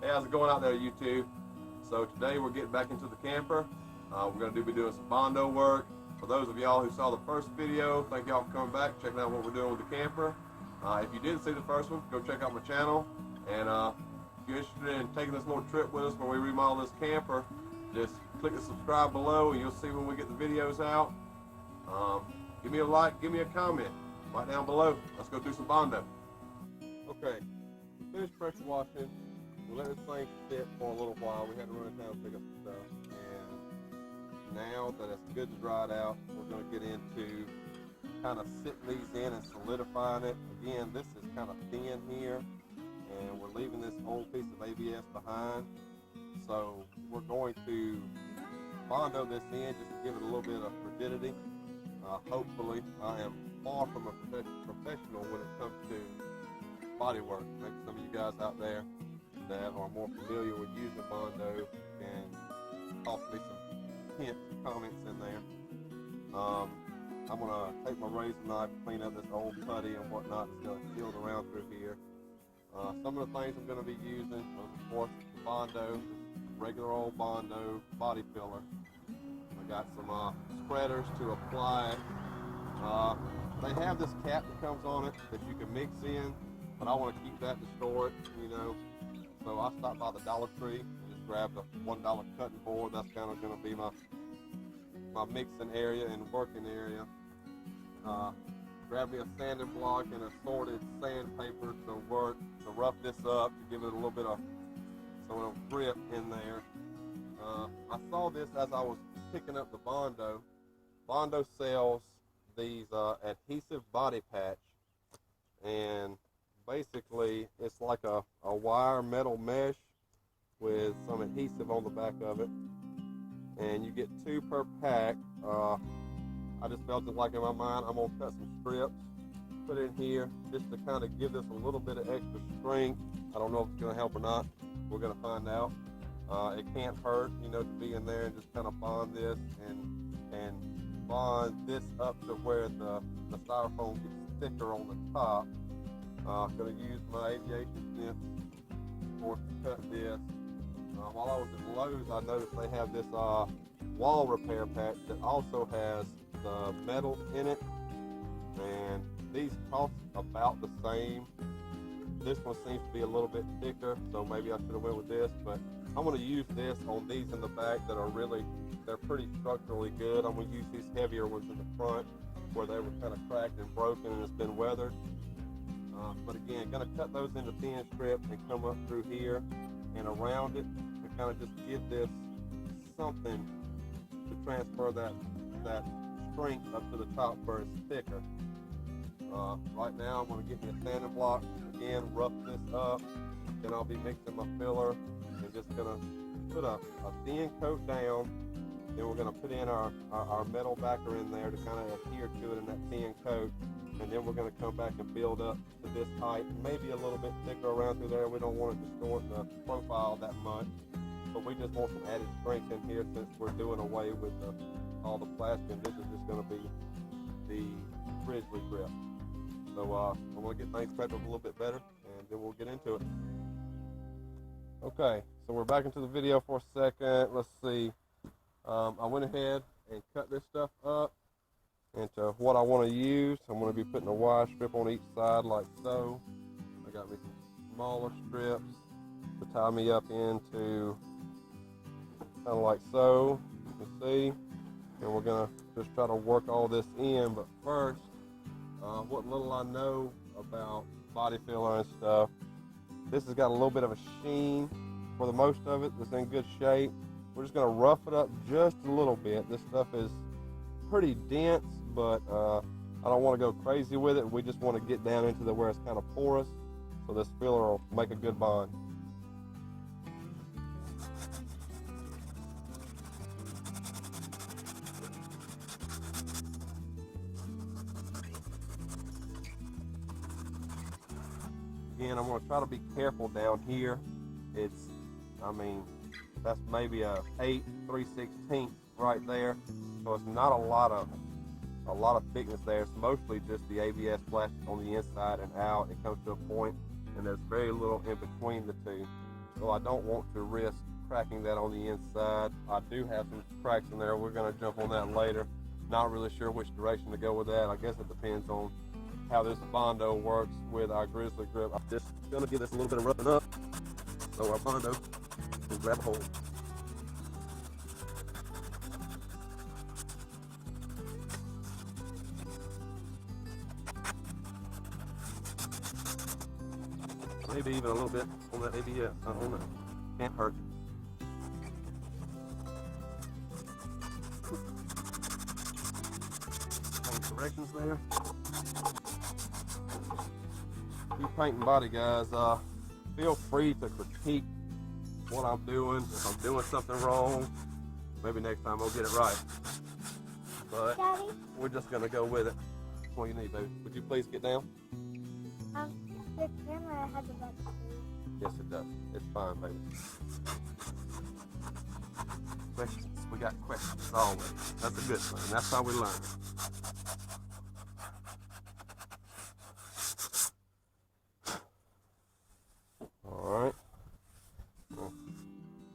Hey, how's it going out there, YouTube? So today we're getting back into the camper. We're going to be doing some Bondo work. For those of y'all who saw the first video, thank y'all for coming back, checking out what we're doing with the camper. If you didn't see the first one, go check out my channel. And if you're interested in taking this little trip with us when we remodel this camper, just click the subscribe below and you'll see when we get the videos out. Give me a like, give me a comment right down below. Let's go do some Bondo. Okay, we finished pressure washing. We let this thing sit for a little while. We had to run it down and pick up some stuff. And now that it's good and dried out, we're going to get into kind of sitting these in and solidifying it. Again, this is kind of thin here, and we're leaving this old piece of ABS behind. So we're going to Bondo this in just to give it a little bit of rigidity. Hopefully, I am far from a professional when it comes to body work. Maybe some of you guys out there that are more familiar with using Bondo can offer me some hints, comments in there. I'm going to take my razor knife, clean up this old putty and whatnot that's got sealed around through here. Some of the things I'm going to be using, of course, the Bondo, regular old Bondo body filler. I got some spreaders to apply it. They have this cap that comes on it that you can mix in, but I want to keep that to store it, you know. So I stopped by the Dollar Tree and just grabbed a $1 cutting board. That's kind of going to be my mixing area and working area. Grabbed me a sanding block and assorted sandpaper to rough this up, to give it a little bit of some grip in there. I saw this as I was picking up the Bondo. Bondo sells these adhesive body patch, and basically it's like a wire metal mesh with some adhesive on the back of it, and you get 2 per pack. I just felt it like in my mind I'm gonna cut some strips, put it in here just to kind of give this a little bit of extra strength. I don't know if it's gonna help or not. We're gonna find out. It can't hurt, you know, to be in there and just kind of bond this and bond this up to where the styrofoam gets thicker on the top. I'm going to use my aviation fence for to cut this. While I was at Lowe's, I noticed they have this wall repair patch that also has the metal in it, and these cost about the same. This one seems to be a little bit thicker, so maybe I should have went with this, but I'm going to use this on these in the back that are they're pretty structurally good. I'm going to use these heavier ones in the front where they were kind of cracked and broken and it's been weathered. But again, going to cut those into thin strips and come up through here and around it to kind of just give this something to transfer that strength up to the top where it's thicker. Right now I'm going to get me a sanding block, again, rough this up, then I'll be mixing my filler and just going to put a thin coat down. Then we're going to put in our metal backer in there to kind of adhere to it in that thin coat. And then we're going to come back and build up to this height, maybe a little bit thicker around through there. We don't want to distort the profile that much, but we just want some added strength in here since we're doing away with all the plastic. And this is just going to be the Grizzly Grip. So I'm going to get things prepped up a little bit better, and then we'll get into it. Okay, so we're back into the video for a second. Let's see. I went ahead and cut this stuff up into what I want to use. I'm going to be putting a wide strip on each side like so. I got me some smaller strips to tie me up into kind of like so, you can see. And we're going to just try to work all this in. But first, what little I know about body filler and stuff, this has got a little bit of a sheen for the most of it. It's in good shape. We're just going to rough it up just a little bit. This stuff is pretty dense, but I don't want to go crazy with it. We just want to get down into where it's kind of porous, so this filler will make a good bond. Again, I'm going to try to be careful down here. That's maybe a 8 3/16 right there, so it's not a lot of thickness there. It's mostly just the ABS plastic on the inside and out. It comes to a point, and there's very little in between the two. so I don't want to risk cracking that on the inside. I do have some cracks in there. We're going to jump on that later. Not really sure which direction to go with that. I guess it depends on how this Bondo works with our Grizzly Grip. I'm just going to give this a little bit of roughing up so our Bondo can grab a hold. Maybe even a little bit on that ABS. I don't know. Can't hurt. Some corrections there. Keep painting body, guys. Feel free to critique what I'm doing. If I'm doing something wrong, maybe next time I'll get it right. But Daddy? We're just gonna go with it. What do you need, baby? Would you please get down? The camera has a bunch of food. Yes, it does. It's fine, baby. Questions. We got questions always. That's a good thing. That's how we learn. Alright.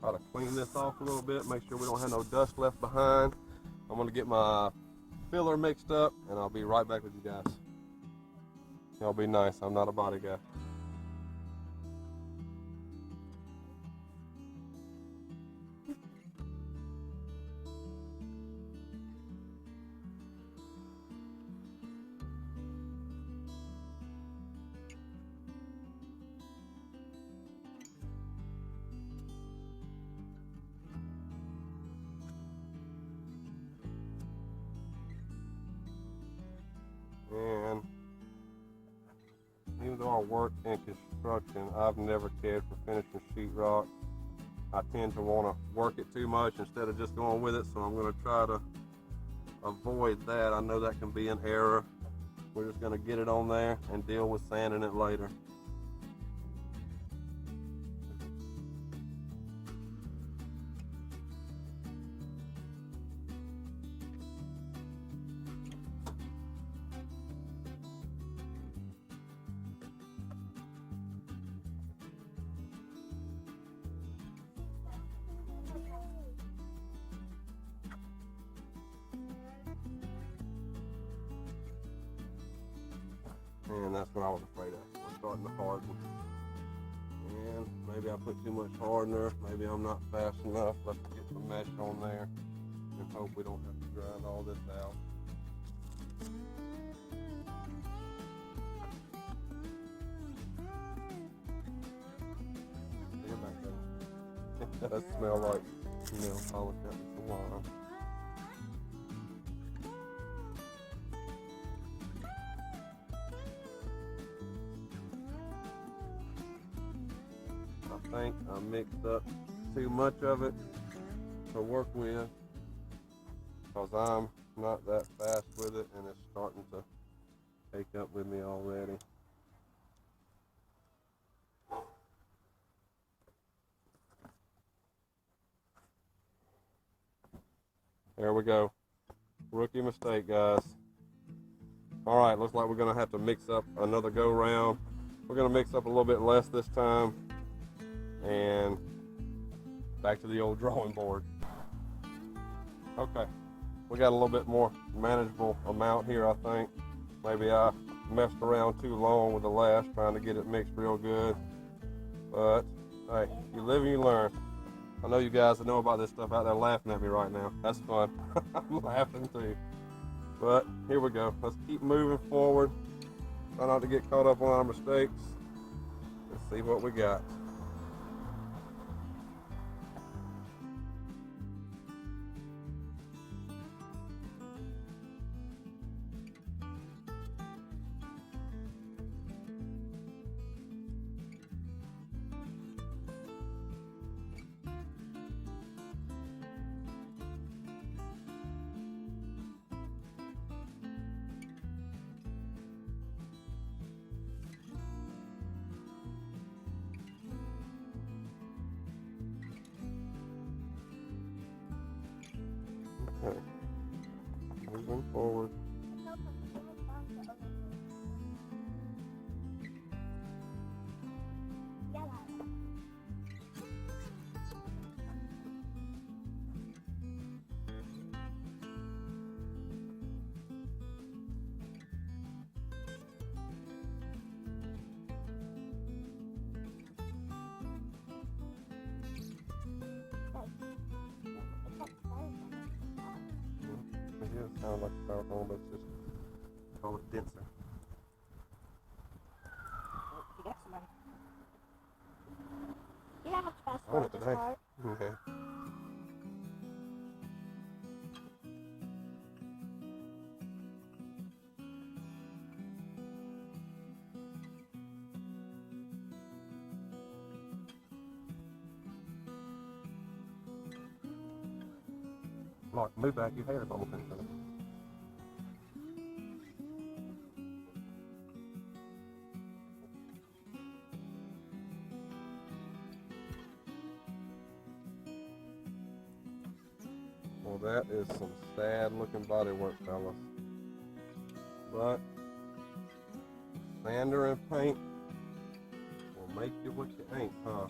Try to clean this off a little bit. Make sure we don't have no dust left behind. I'm going to get my filler mixed up, and I'll be right back with you guys. Y'all be nice. I'm not a body guy. And even though I work in construction, I've never cared for finishing sheetrock. I tend to want to work it too much instead of just going with it, so I'm going to try to avoid that. I know that can be an error. We're just going to get it on there and deal with sanding it later. And that's what I was afraid of. We're starting to harden. And maybe I put too much hardener. Maybe I'm not fast enough. Let's get some mesh on there and hope we don't have to grind all this out. See it back there. It does smell like nail polish after a while. I think I mixed up too much of it to work with because I'm not that fast with it and it's starting to take up with me already. There we go. Rookie mistake, guys. All right, looks like we're gonna have to mix up another go round. We're gonna mix up a little bit less this time. And back to the old drawing board. Okay, we got a little bit more manageable amount here, I think. Maybe I messed around too long with the lash trying to get it mixed real good. But hey, you live and you learn. I know you guys that know about this stuff out there laughing at me right now. That's fun. I'm laughing too. But here we go. Let's keep moving forward. Try not to get caught up on our mistakes. Let's see what we got. of like a styrofoam, but it's just call it denser. You got somebody. You don't have to fast I forward want it this today. part. Okay. Mark, move back. You hair is almost finished. Well, that is some sad looking body work, fellas. But sander and paint will make you what you ain't, huh?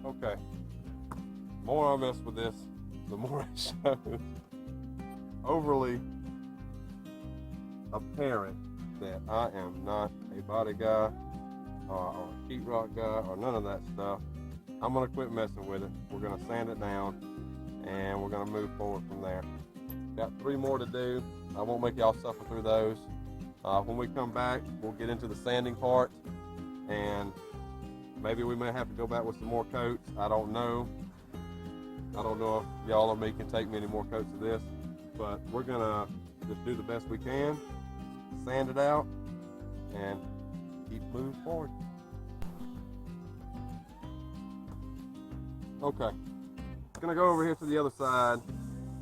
Okay. The more I mess with this, the more it shows overly apparent that I am not a body guy or a sheetrock guy or none of that stuff. I'm gonna quit messing with it. We're gonna sand it down and we're gonna move forward from there. Got 3 more to do. I won't make y'all suffer through those. When we come back, we'll get into the sanding part, and maybe we may have to go back with some more coats. I don't know. I don't know if y'all or me can take many more coats of this, but we're gonna just do the best we can, sand it out, and keep moving forward. Okay, gonna go over here to the other side,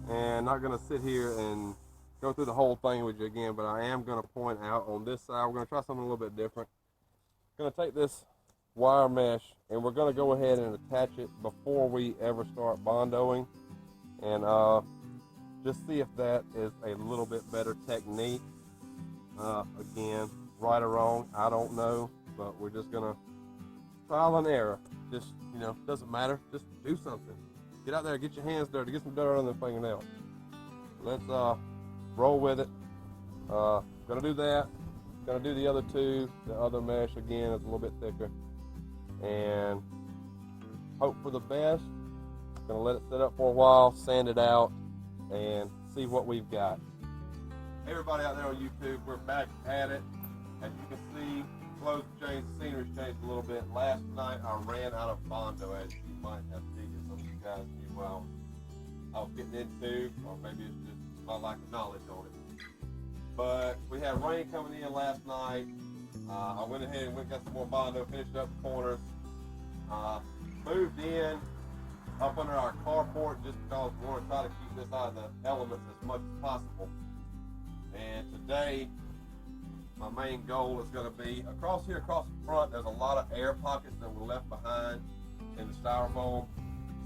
and not gonna sit here and go through the whole thing with you again, but I am gonna point out on this side, we're gonna try something a little bit different. Gonna take this wire mesh and we're going to go ahead and attach it before we ever start bondoing, and just see if that is a little bit better technique. Again, right or wrong, I don't know, but we're just going to trial and error. Just, you know, doesn't matter, just do something. Get out there, get your hands dirty, get some dirt on the fingernails. Let's roll with it. Gonna do that. Gonna do the other 2. The other mesh again is a little bit thicker, and hope for the best. Gonna let it sit up for a while, sand it out, and see what we've got. Hey everybody out there on YouTube, we're back at it. As you can see, clothes changed, scenery's changed a little bit. Last night I ran out of Bondo, as you might have figured. Some of you guys knew I was getting into, or maybe it's just my lack of knowledge on it. But we had rain coming in last night. I went ahead and got some more Bondo, finished up the corners. Moved in up under our carport just because we want to try to keep this out of the elements as much as possible. And today, my main goal is going to be across here, across the front, there's a lot of air pockets that were left behind in the styrofoam.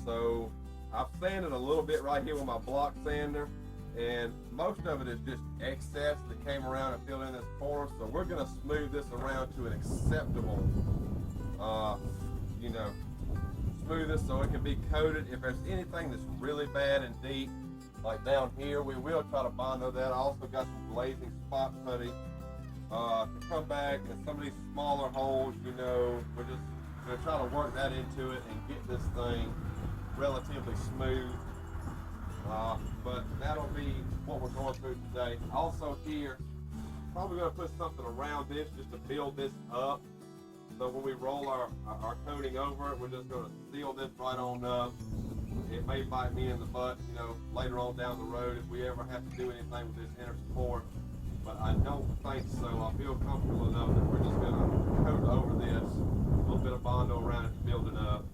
So I've sanded a little bit right here with my block sander, and most of it is just excess that came around and filled in this corner. So we're going to smooth this around to an acceptable, smooth this so it can be coated. If there's anything that's really bad and deep, like down here, we will try to Bondo that. I also got some glazing spot putty to come back, and some of these smaller holes, we're just going to try to work that into it and get this thing relatively smooth. But that'll be what we're going through today. Also here, probably going to put something around this just to build this up. So when we roll our coating over it, we're just going to seal this right on up. It may bite me in the butt, later on down the road if we ever have to do anything with this inner support. But I don't think so. I feel comfortable enough that we're just going to coat over this, a little bit of Bondo around it to build it up.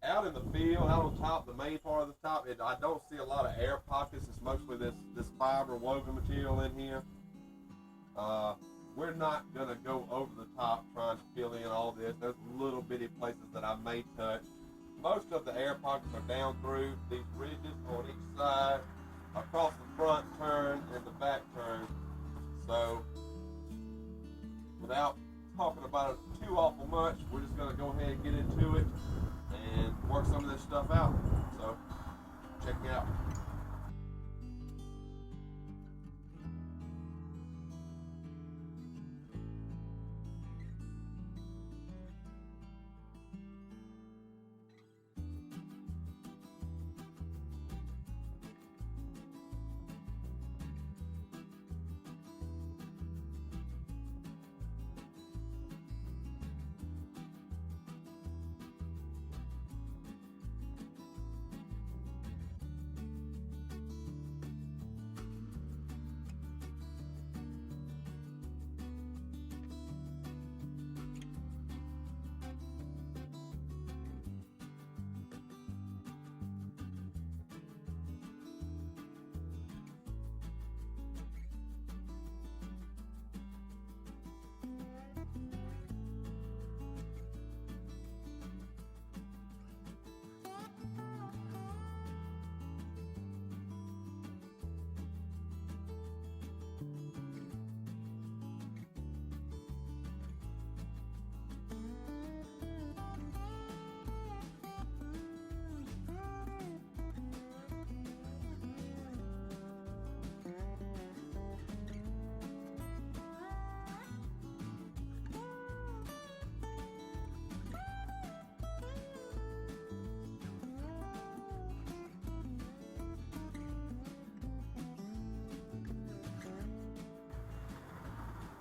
Out in the field, out on top, the main part of the top, I don't see a lot of air pockets. It's mostly this fiber woven material in here. We're not going to go over the top trying to fill in all this. There's little bitty places that I may touch. Most of the air pockets are down through these ridges on each side, across the front turn and the back turn. So without talking about it too awful much, we're just going to go ahead and get into it and work some of this stuff out. So check me out.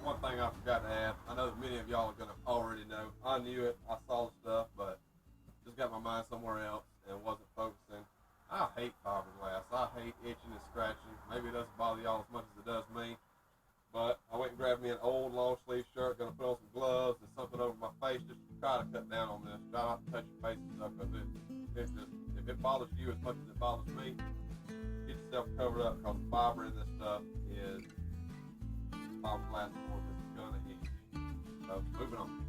One thing I forgot to add, I know that many of y'all are going to already know. I knew it, I saw the stuff, but just got my mind somewhere else and wasn't focusing. I hate fiberglass. I hate itching and scratching. Maybe it doesn't bother y'all as much as it does me. But I went and grabbed me an old long sleeve shirt, going to put on some gloves and something over my face just to try to cut down on this. Try not to touch your face and stuff, because if it bothers you as much as it bothers me, get yourself covered up, because the fiber in this stuff is fiberglass more than it's gonna hit you. So moving on.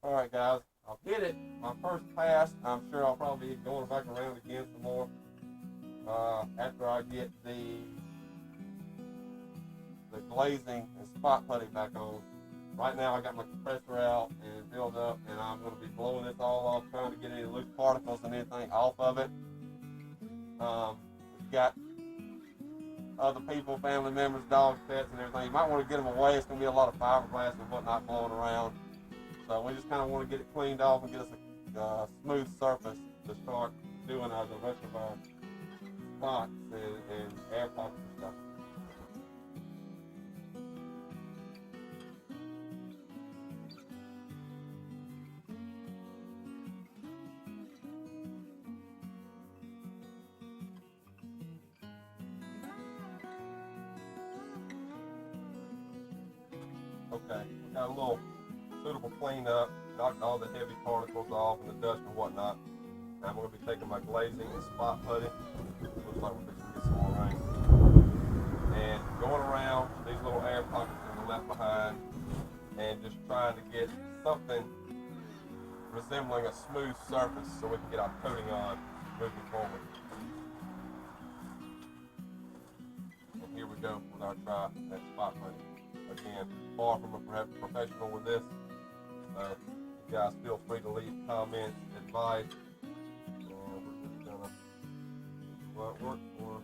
All right, guys, I've hit it. My first pass. I'm sure I'll probably be going back around again some more after I get the glazing and spot putty back on. Right now, I got my compressor out and filled up, and I'm going to be blowing this all off, trying to get any loose particles and anything off of it. We've got other people, family members, dogs, pets, and everything. You might want to get them away. It's going to be a lot of fiberglass and whatnot blowing around. So we just kind of want to get it cleaned off and get us a smooth surface to start doing the rest of our spots and air pockets and stuff. Okay, we got a little suitable cleanup, knocked all the heavy particles off and the dust and whatnot. Now I'm going to be taking my glazing and spot putty. Looks like we're fixing to get some more rain. And going around these little air pockets that were left behind and just trying to get something resembling a smooth surface so we can get our coating on moving forward. And here we go with our try at spot putty. Again, far from a professional with this. You guys feel free to leave comments, advice, and we're just gonna let it work for us.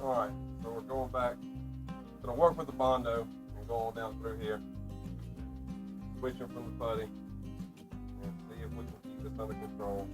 Alright, so we're going back. Gonna work with the Bondo and go on down through here. Switching from the putty and see if we can keep this under control.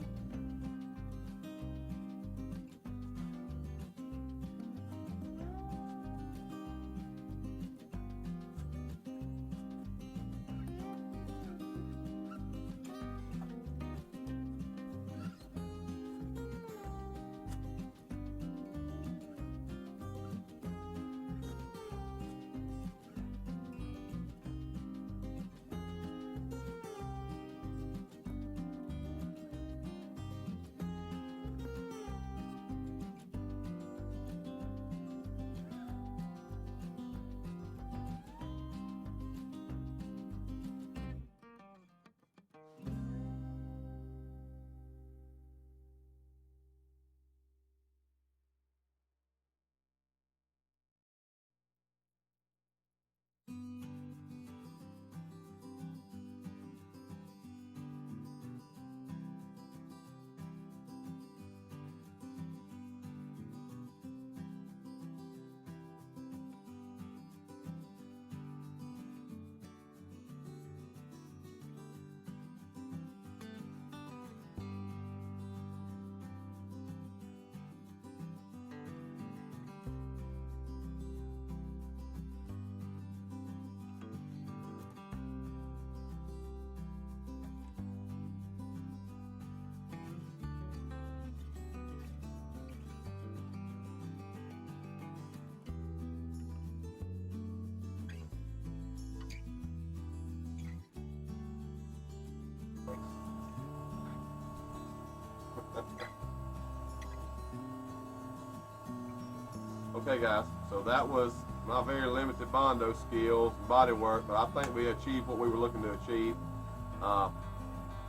Okay guys, so that was my very limited Bondo skills and body work, but I think we achieved what we were looking to achieve.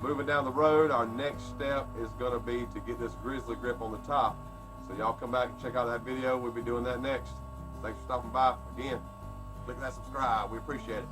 Moving down the road, our next step is going to be to get this Grizzly Grip on the top. So y'all come back and check out that video. We'll be doing that next. Thanks for stopping by. Again, click that subscribe. We appreciate it.